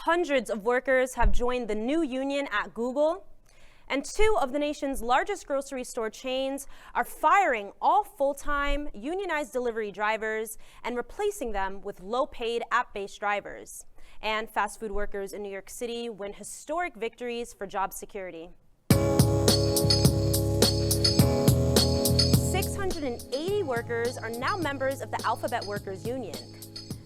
Hundreds of workers have joined the new union at Google, and two of the nation's largest grocery store chains are firing all full-time unionized delivery drivers and replacing them with low-paid app-based drivers. And fast food workers in New York City win historic victories for job security. 680 workers are now members of the Alphabet Workers Union.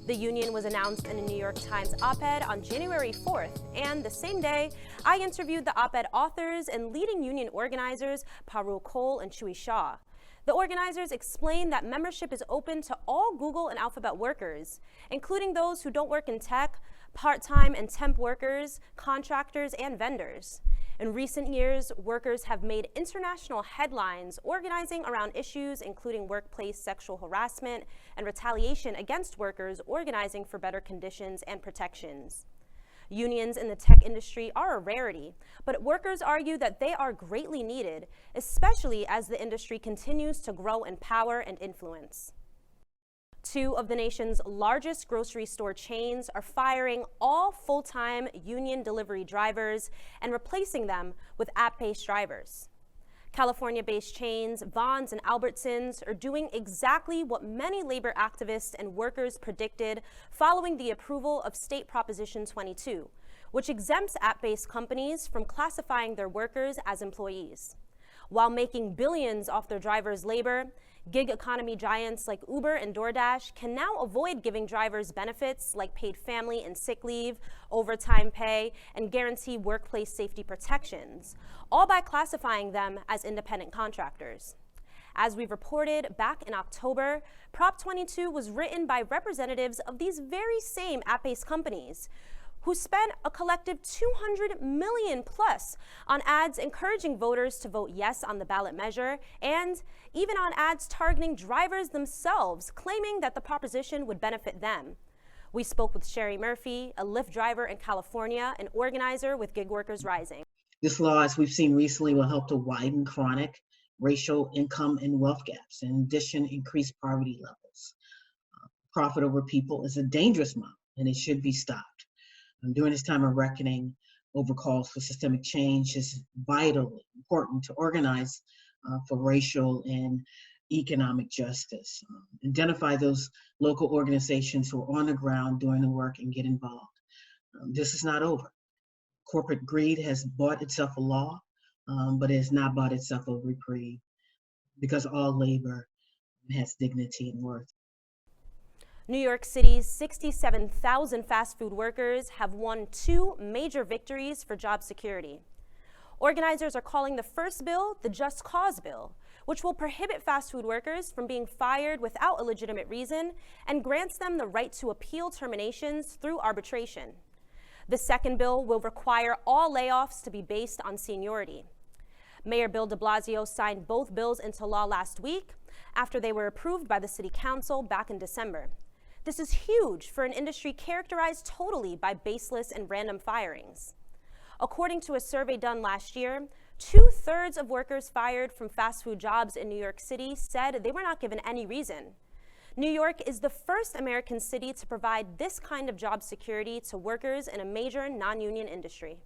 The union was announced in a New York Times op-ed on January 4th, and the same day, I interviewed the op-ed authors and leading union organizers Parul Cole and Chewy Shaw. The organizers explained that membership is open to all Google and Alphabet workers, including those who don't work in tech, part-time and temp workers, contractors, and vendors. In recent years, workers have made international headlines organizing around issues including workplace sexual harassment and retaliation against workers organizing for better conditions and protections. Unions in the tech industry are a rarity, but workers argue that they are greatly needed, especially as the industry continues to grow in power and influence. Two of the nation's largest grocery store chains are firing all full-time union delivery drivers and replacing them with app-based drivers. California-based chains Vons and Albertsons are doing exactly what many labor activists and workers predicted following the approval of State Proposition 22, which exempts app-based companies from classifying their workers as employees. While making billions off their drivers' labor, gig economy giants like Uber and DoorDash can now avoid giving drivers benefits like paid family and sick leave, overtime pay, and guaranteed workplace safety protections, all by classifying them as independent contractors. As we reported back in October, Prop 22 was written by representatives of these very same app-based companies, who spent a collective $200 million plus on ads encouraging voters to vote yes on the ballot measure, and even on ads targeting drivers themselves, claiming that the proposition would benefit them. We spoke with Cherri Murphy, a Lyft driver in California, an organizer with Gig Workers Rising. This law, as we've seen recently, will help to widen chronic racial income and wealth gaps, and in addition, increase poverty levels. Profit over people is a dangerous model, and it should be stopped. During this time of reckoning over calls for systemic change, is vitally important to organize for racial and economic justice. Identify those local organizations who are on the ground doing the work and get involved. This is not over. Corporate greed has bought itself a law, but it has not bought itself a reprieve, because all labor has dignity and worth. New York City's 67,000 fast food workers have won two major victories for job security. Organizers are calling the first bill the Just Cause Bill, which will prohibit fast food workers from being fired without a legitimate reason and grants them the right to appeal terminations through arbitration. The second bill will require all layoffs to be based on seniority. Mayor Bill de Blasio signed both bills into law last week after they were approved by the City Council back in December. This is huge for an industry characterized totally by baseless and random firings. According to a survey done last year, 2/3 of workers fired from fast food jobs in New York City said they were not given any reason. New York is the first American city to provide this kind of job security to workers in a major non-union industry.